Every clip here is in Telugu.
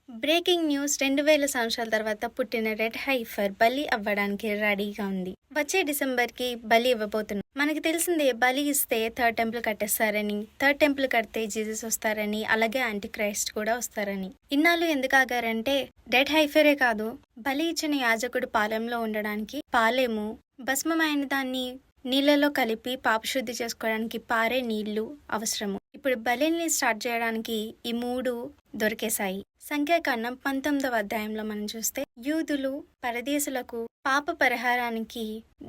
బ్రేకింగ్ న్యూస్ 2000 సంవత్సరాల తర్వాత పుట్టిన రెడ్ హైఫర్ బలి అవ్వడానికి రెడీగా ఉంది. వచ్చే డిసెంబర్కి బలి ఇవ్వబోతున్నాం. మనకి తెలిసిందే బలి ఇస్తే థర్డ్ టెంపుల్ కట్టేస్తారని, థర్డ్ టెంపుల్ కడితే జీసస్ వస్తారని, అలాగే యాంటీ క్రైస్ట్ కూడా వస్తారని. ఇన్నాళ్ళు ఎందుకు ఆగారంటే రెడ్ హైఫరే కాదు, బలి ఇచ్చిన యాజకుడు పాలెంలో ఉండడానికి పాలెము, భస్మమైన దాన్ని నీళ్ళలో కలిపి పాపశుద్ధి చేసుకోవడానికి పారే నీళ్లు అవసరము. ఇప్పుడు బలిని స్టార్ట్ చేయడానికి ఈ మూడు దొరికేశాయి. సంఖ్యాకాండం 19వ అధ్యాయంలో మనం చూస్తే యూదులు పరదేశులకు పాప పరిహారానికి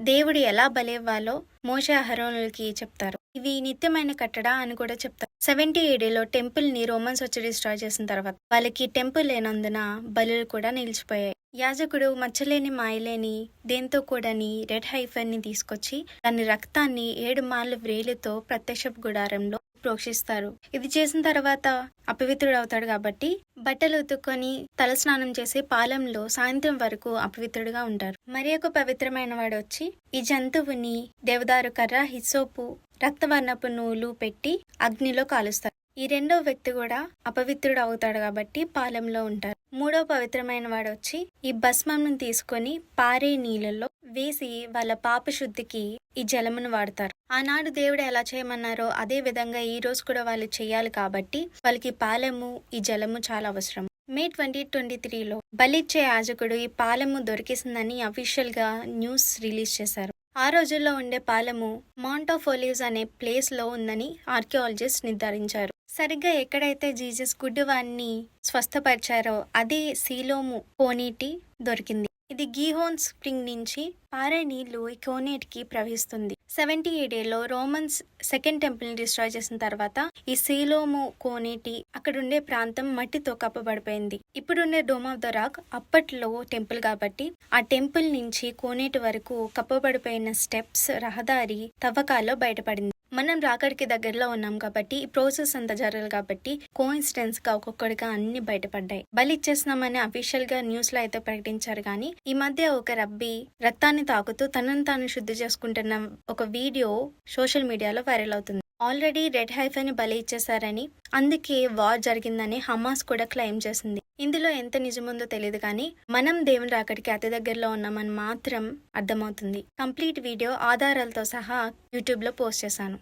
దేవుడు ఎలా బలివ్వాలో మోషే అహరోనులకి చెప్తారు. ఇవి నిత్యమైన కట్టడా అని కూడా చెప్తారు. 70 ADలో టెంపుల్ ని రోమన్స్ వచ్చి డిస్ట్రాయ్ చేసిన తర్వాత వాళ్ళకి టెంపుల్ లేనందున బలులు కూడా నిలిచిపోయాయి. యాజకుడు మచ్చలేని మాయలేని దేంతో కూడాని రెడ్ హైఫర్ ని తీసుకొచ్చి దాని రక్తాన్ని 7 మార్లు వ్రేలితో ప్రత్యక్షపు గుడారంలో ప్రోక్షిస్తారు. ఇది చేసిన తర్వాత అపవిత్రుడు అవుతాడు కాబట్టి బట్టలు ఉతుక్కొని తలస్నానం చేసి పాలెంలో సాయంత్రం వరకు అపవిత్రుడుగా ఉంటారు. మరి ఒక పవిత్రమైన వాడు వచ్చి ఈ జంతువుని దేవదారు కర్ర, హిస్సోపు, రక్తవర్ణపు నూలు పెట్టి అగ్నిలో కాలుస్తారు. ఈ రెండో వ్యక్తి కూడా అపవిత్రుడు అవుతాడు కాబట్టి పాలెంలో ఉంటారు. మూడో పవిత్రమైన వాడు వచ్చి ఈ భస్మంను తీసుకొని పారే నీళ్ళలో వేసి వాళ్ళ పాప శుద్ధికి ఈ జలమును వాడతారు. ఆనాడు దేవుడు ఎలా చేయమన్నారో అదే విధంగా ఈ రోజు కూడా వాళ్ళు చేయాలి కాబట్టి వాళ్ళకి పాలెము, ఈ జలము చాలా అవసరం. మే 2023లో బలిచ్చే యాజకుడు ఈ పాలెము దొరికేసిందని అఫీషియల్ గా న్యూస్ రిలీజ్ చేశారు. ఆ రోజుల్లో ఉండే పాలెము మౌంట్ ఆఫ్ ఒలివ్స్ అనే ప్లేస్ లో ఉందని ఆర్కియాలజిస్ట్ నిర్ధారించారు. సరిగ్గా ఎక్కడైతే జీసస్ గుడ్డివాన్ని స్వస్థపరిచారో అదే సీలోము కోనేటి దొరికింది. ఇది గీహోన్ స్ప్రింగ్ నుంచి పారే నీళ్లు ఈ కోనేటికి ప్రవహిస్తుంది. 70 ADలో రోమన్స్ సెకండ్ టెంపుల్ ని డిస్ట్రాయ్ చేసిన తర్వాత ఈ సీలోము కోనేటి అక్కడుండే ప్రాంతం మట్టితో కప్పబడిపోయింది. ఇప్పుడుండే డోమ్ ఆఫ్ ద రాక్ అప్పట్లో టెంపుల్ కాబట్టి ఆ టెంపుల్ నుంచి కోనేటి వరకు కప్పబడిపోయిన స్టెప్స్, రహదారి తవ్వకాల్లో బయటపడింది. మనం రాకడికి దగ్గరలో ఉన్నాం కాబట్టి ఈ ప్రాసెస్ అంతా జరగాలి కాబట్టి కోఇన్సిడెన్స్ గా ఒక్కొక్కడిగా అన్ని బయటపడ్డాయి. బలి ఇచ్చేస్తున్నామని అఫీషియల్ గా న్యూస్ లో అయితే ప్రకటించారు కానీ ఈ మధ్య ఒక రబ్బీ రక్తాన్ని తాకుతూ తనను తాను శుద్ధి చేసుకుంటున్న ఒక వీడియో సోషల్ మీడియాలో వైరల్ అవుతుంది. ఆల్రెడీ రెడ్ హైఫర్ ని బలి ఇచ్చేసారని, అందుకే వార్ జరిగిందని హమాస్ కూడా క్లెయిమ్ చేసింది. ఇందులో ఎంత నిజముందో తెలియదు కానీ మనం దేవుని రాకడికి అతి దగ్గరలో ఉన్నామని మాత్రం అర్థమవుతుంది. కంప్లీట్ వీడియో ఆధారాలతో సహా యూట్యూబ్ లో పోస్ట్ చేశాను.